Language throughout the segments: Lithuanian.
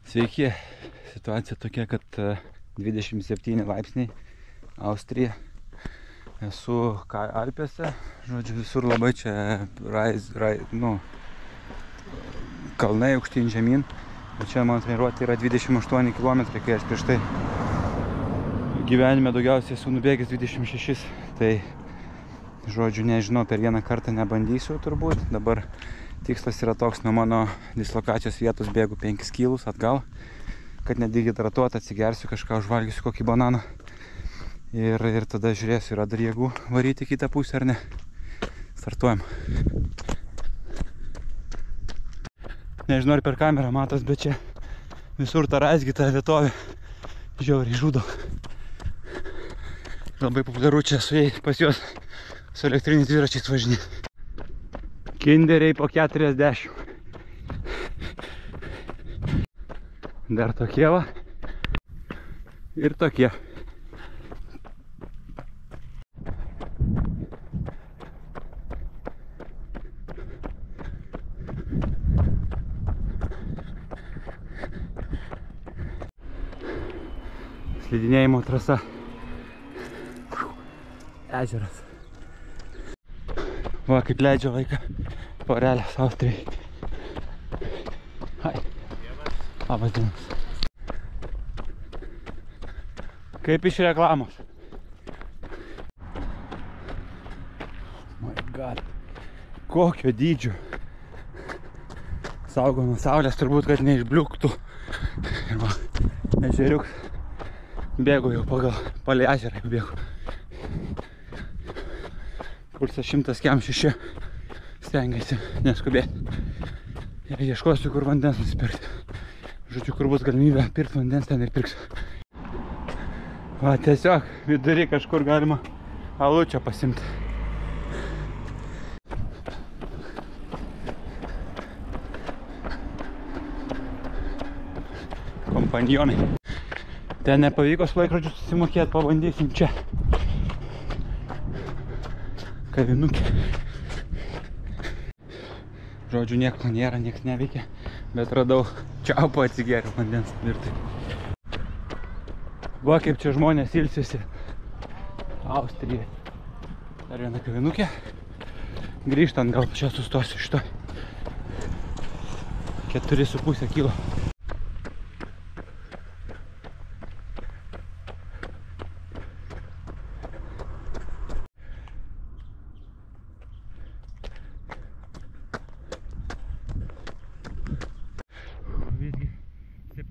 Sveiki, situacija tokia, kad 27 laipsniai Austrija. Esu Alpėse, žodžiu, visur labai čia kalnai aukštyn žemyn. Bet čia mano treniruotė yra 28 km, kai aš prieš tai gyvenime daugiausiai esu nubėgęs 26. Tai, žodžiu, nežinau, per vieną kartą nebandysiu turbūt. Dabar tikslas yra toks, nuo mano dislokacijos vietos bėgu 5 kilus atgal, kad nedihidratuot, atsigersiu kažką, užvalgysiu kokį bananą. Ir tada žiūrėsiu, yra dar jėgų varyti kitą pusę ar ne. Startuojam. Nežinau, ar per kamerą matos, bet čia visur ta raizgyta vietovė žiauriai žudo. Labai populiaru čia su jais pas juos su elektriniais dviračiais važinėti. Kinderiai po 40. Dar tokie va. Ir tokie. Slidinėjimo trasa. Ežeras. Va, kaip leidžia laiką porelės Austrijai. Hai. Labas dienas. Kaip iš reklamos. My God. Kokio dydžio. Saugo nuo saulės, turbūt, kad neišbliuktų. Ir va, ežeriuks. Bėgu jau palei ežerą bėgu. Pulsas 106. Stengiasi neskubėti. Ir ieškosiu, kur vandens nusipirkti. Žodžiu, kur bus galimybė pirkti vandens, ten ir pirksiu. Va, tiesiog vidury kažkur galima alučio pasimti. Kompanionai. Ten nepavyko su laikrodžiu susimokėti, pabandysim čia. Kavinukė. Žodžiu, nieko nėra, nieks neveikia, bet radau čiaupą, atsigeriau vandens tvirtai. Va, kaip čia žmonės ilsisi. Austrija. Dar viena kavinukė. Grįžtant gal čia sustosiu šito. 4,5 kilo.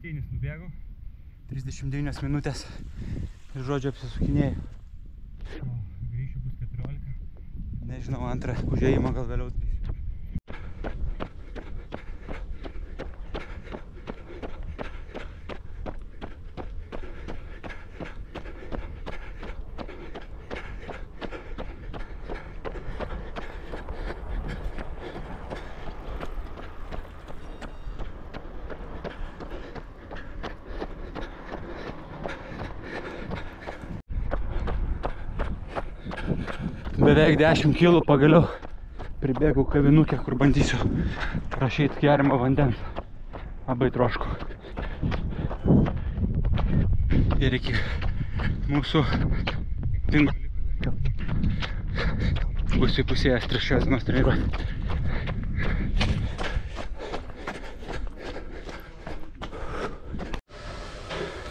Nubėgau 39 minutės ir žodžiu apsisukinėjau. Grįšiu bus 14. Nežinau, antrą užėjimą gal vėliau. Beveik 10 kilų pagaliau pribėgau kavinukę, kur bandysiu prašyti geriamo vandens. Labai trošku. Ir iki mūsų dingo bus įpusėjęs 3 dienos treniruotė.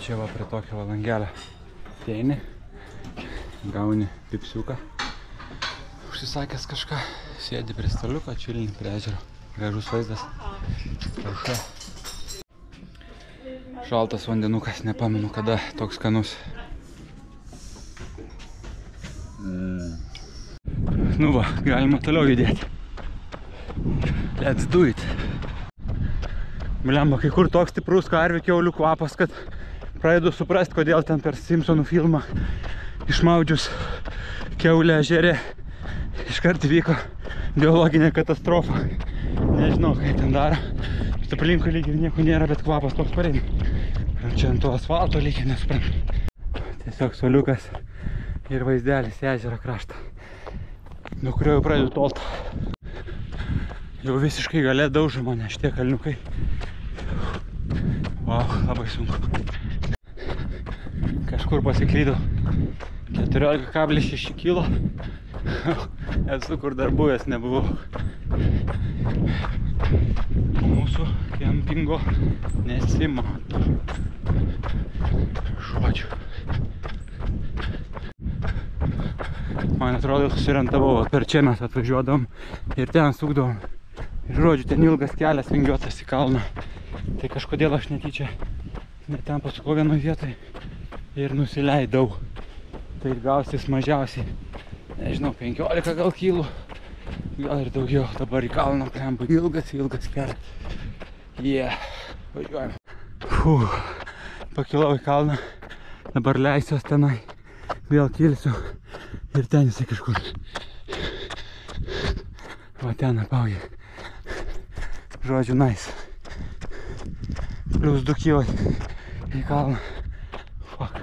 Čia va prie tokio langelio ateini, gauni pipsiuką. Užsisakęs kažką, sėdi prie staliuko, čilini prie ežero. Gražus vaizdas. Aušra. Šaltas vandenukas, nepamenu kada toks skanus. Nu va, galima toliau judėti. Let's do it. Blemba, kai kur toks stiprus karvių kiaulių kvapas, kad pradedu suprast, kodėl ten per Simpsonų filmą išmaudžius kiaulę ežere iškart vyko biologinė katastrofa. Nežinau, kaip ten daro. Bet aplinkui lyg ir nieko nėra, bet kvapas toks pareina. Čia ant to asfalto lyg ir nesuprantu. Tiesiog soliukas ir vaizdelis ežero kraštą, nuo kurio jau pradedu tolt. Jau visiškai gale daužo mane šitie kalniukai. Wow. labai sunku. Kažkur pasiklydau 14,6 kilo. Esu kur dar buvęs nebuvau. Mūsų kempingo nesimato. Žodžiu. Man atrodo, susirentavau, per čia mes atvažiuodavom ir ten sukdavom. Žodžiu, ten ilgas kelias vingiuotas į kalną. Tai kažkodėl aš netyčia ne ten pasukau vienoj vietoj ir nusileidau. Tai gausis mažiausiai, nežinau, 15 gal kilų, gal ir daugiau. Dabar į kalną plemba ilgas kelias. Važiuojam. Pakilau į kalną, dabar leisiuos tenai, vėl kilsiu ir ten jisai kažkur. Va ten apauja. Žodžiu, nice. Plius 2 kilai į kalną. Fuck.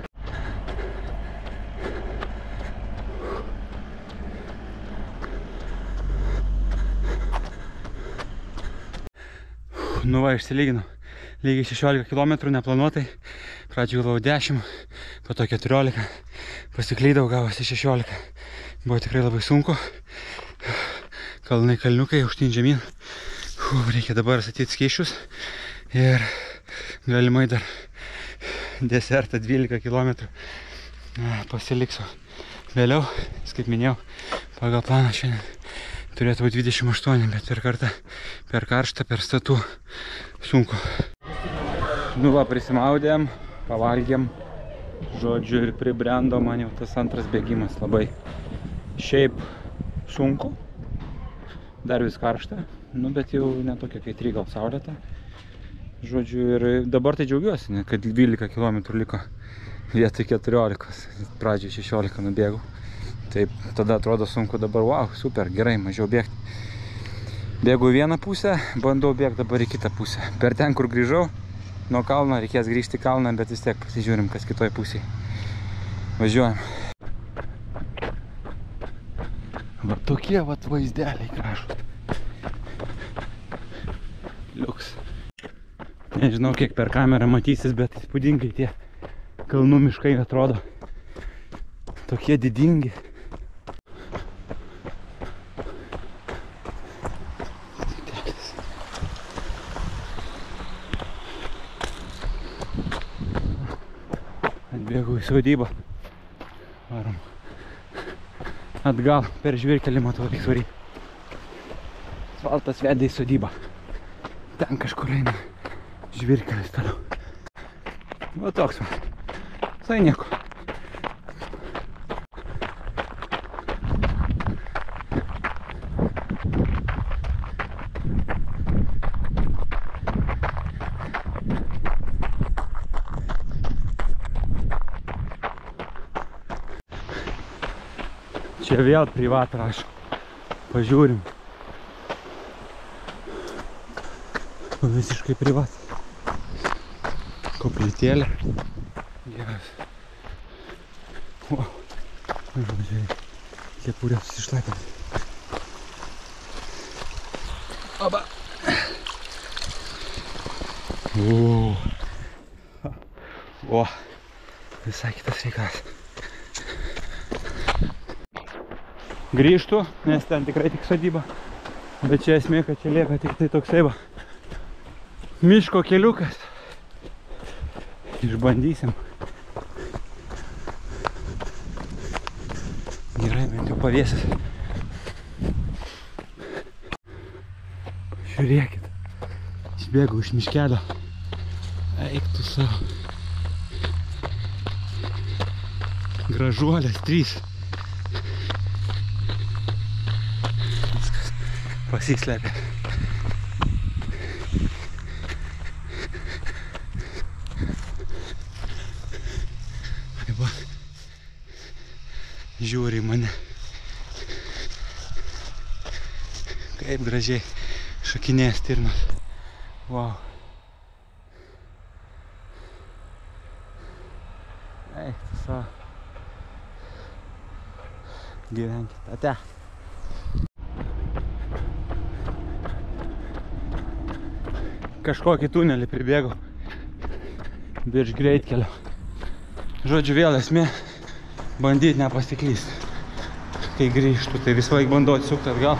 Nu va, išsilyginau. Lygiai 16 km neplanuotai. Pradžioj galvojau 10, po to 14. Pasiklydau, gavosi 16. Buvo tikrai labai sunku. Kalnai kalniukai, aukštyn žemyn. Reikia dabar statyti skysčius. Ir galimai dar desertą 12 km pasiliksiu vėliau. Kaip minėjau, pagal planą šiandien turėtų būti 28, bet per karštą, per statų sunku. Nu va, prisimaudėm, pavalgėm, žodžiu, ir pribrendo man jau tas antras bėgimas labai. Šiaip sunku, dar vis karšta, nu bet jau netokia kaitri, gal saulėta. Žodžiu, ir dabar tai džiaugiuosi, kad 12 km liko vietoj 14, pradžioj 16 nubėgau. Taip, tada atrodo sunku, dabar wow, super, gerai, mažiau bėgti. Bėgu į vieną pusę, bandau bėgti dabar į kitą pusę. Per ten, kur grįžau, nuo kalno reikės grįžti į kalną, bet vis tiek pasižiūrim, kas kitoj pusėje. Važiuojam. Va tokie vat vaizdeliai gražūs. Liuks. Nežinau, kiek per kamerą matysis, bet įspūdingai tie kalnų miškai atrodo. Tokie didingi. Atbėgau į sodybą. Varom. Atgal per žvyrkelį matau reiks varyti. Asfaltas vedė į sodybą. Ten kažkur eina žvyrkelis toliau. Va toks man. Visai nieko. Čia vėl privat rašo. Pažiūrim. Visiškai privat. Koplytėlė. Geras. Wow. Žiūrėk. Kepurė susišlapinti. Oba. O. Visai kitas reikalas. Grįžtu, nes ten tikrai tik sodyba. Bet čia esmė, kad čia lieka tik tai toksai va miško keliukas. Išbandysim. Gerai, bent jau pavėsis. Žiūrėkit. Išbėgau iš miškelio. Eik tu savo. Gražuolės 3. Pasislepė. Žiūri į mane. Kaip gražiai šakinėja stirnos. Wow. Eik tu savo. Gyvenkit. Ate. Kažkokį tunelį pribėgau. virš greitkelio. Žodžiu, vėl esmė bandyti nepasiklysti. Kai grįžtu, tai visą laiką bandau atsukti atgal,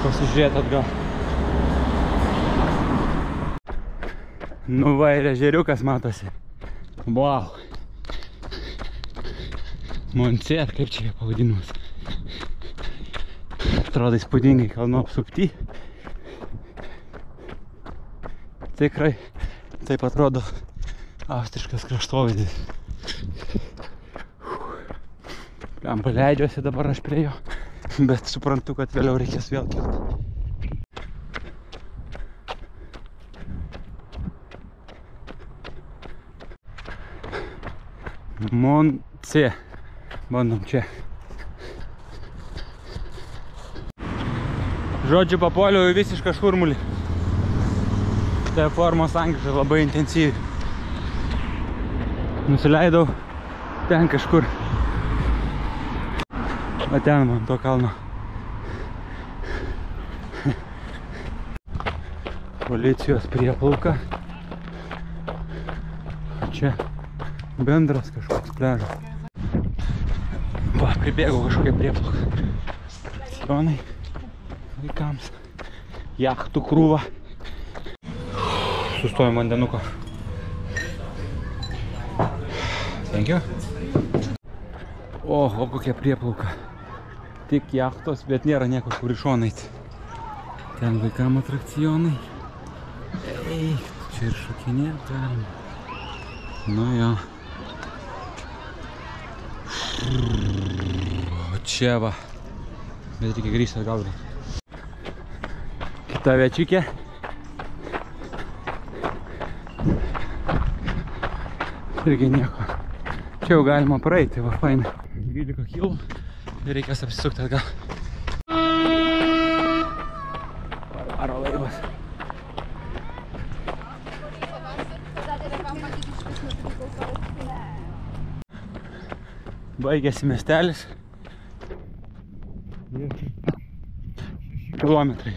pasižiūrėti atgal. Nu va, ir ežeriukas matosi. Wow. Monce, ar kaip čia pavadinimas. Atrodo įspūdingai kalnų apsupti. Tikrai taip atrodo austriškas kraštovaizdis. Lempa leidžiuosi dabar aš prie jo, bet suprantu, kad vėliau reikės vėl kilti. Monce. Bandom čia. Žodžiu, papuoliau į visišką šurmulį. Tai formos sankryža labai intensyvi. Nusileidau ten kažkur. Va ten man to kalno. Policijos prieplauka. Čia bendras kažkoks pliažas. Va, pribėgau kažkokią prieplauką. Atrakcionai vaikams. Jachtų krūva. Sustojom vandenuko. Thank you. Oho, kokia prieplauka. Tik jachtos, bet nėra nieko kur iš šono eiti. Ten vaikam atrakcionai. Ei, čia ir šokinėt galima. Nu jo. O čia va. Bet reikia grįžti atgal. Kita večikė. Irgi nieko. Čia jau galima praeiti, va, fainai. 12 kilų ir reikės apsisukti atgal. Varo laivas. Baigėsi miestelis. Kilometrai.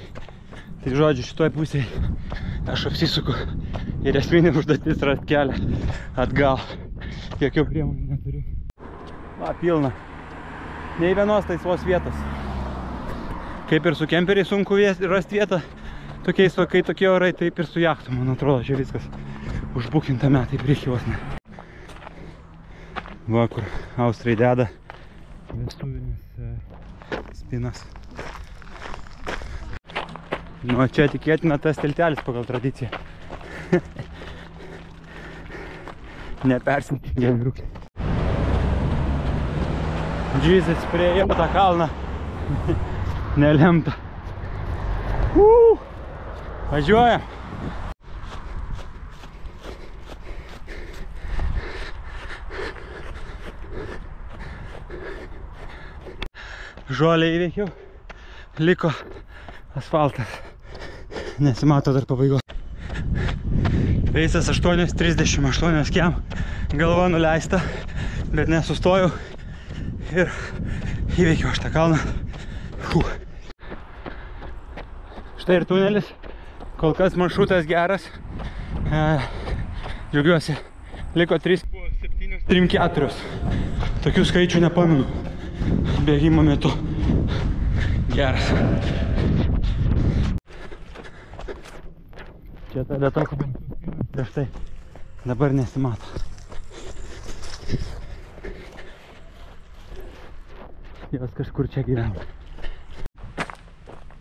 Tai žodžiu, šitoj pusėje aš apsisuku ir esminė užduotis rasti kelią atgal. Jokių priemonių neturiu. Va, pilna. Nei vienos laisvos vietos. Kaip ir su kemperiai sunku rasti vietą, tokiais, kai tokie orai, taip ir su jachtu, man atrodo, čia viskas užbukinta metai prieki vos ne. Va, kur austrai deda vestuvinis spinas. Nu, čia tikėtina tas tiltelis pagal tradiciją. Nepersinkime vyrukai. Džizas prieėjau tą kalną. Nelemta. Važiuojam. Žolę įveikiau. Liko asfaltas. Nesimato dar pabaigos. Reisas 8:38 kiam. Galva nuleista, bet nesustojau. Ir įveikiau aš tą kalną. Štai ir tunelis. Kol kas maršrutas geras. Džiaugiuosi. Liko 3-4. Tokių skaičių nepamenu. Bėgimo metu. Geras. Čia ta vieta, kur prieš tai dabar nesimato. Jos kažkur čia gyvena.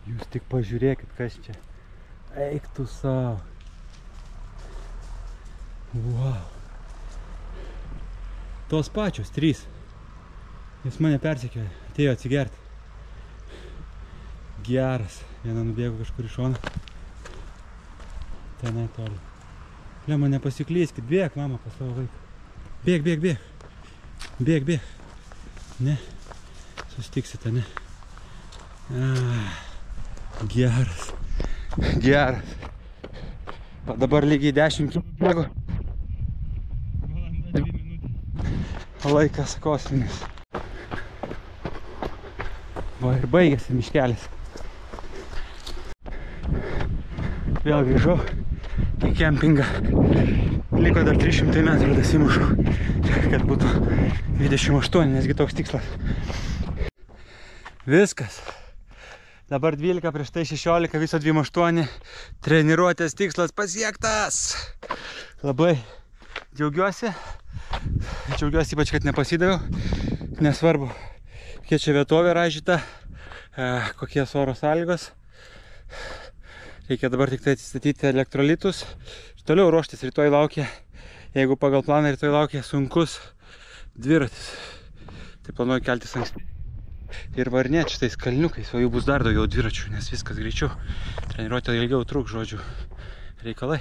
Jūs tik pažiūrėkit, kas čia. Eik tu savo. Wow. Tos pačios, 3. Jis mane persekioja, atėjo atsigerti. Geras. Viena nubėgo kažkur į šoną. Tenai toli. Lema, nepasiklyskit. Bėk, mama, pas savo vaiką. Bėk, bėk, bėk. Bėk, bėk. Ne. Sustiksite, ne. Geras. Geras. Dabar lygiai 10 km bėgo. Laikas kosminis. Va ir baigėsi miškelis. Vėl grįžau į kempingą. liko dar 300 metrų dasimušau, kad būtų 28, nesgi toks tikslas. Viskas. Dabar 12, prieš tai 16, viso 28. Treniruotės tikslas pasiektas. Labai džiaugiuosi. Džiaugiuosi ypač, kad nepasidaviau. Nesvarbu, kiek čia vietovė raižyta, kokie oro sąlygos. Reikia dabar tik tai atsistatyti elektrolitus. Ir toliau ruoštis, rytoj laukia, jeigu pagal planą rytoj laukia sunkus dviratis. Tai planuoju keltis anksti. Ir varinėti šitais kalniukais, o jų bus dar daugiau dviračių, nes viskas greičiau. Treniruotė ilgiau trūks, žodžiu, reikalai.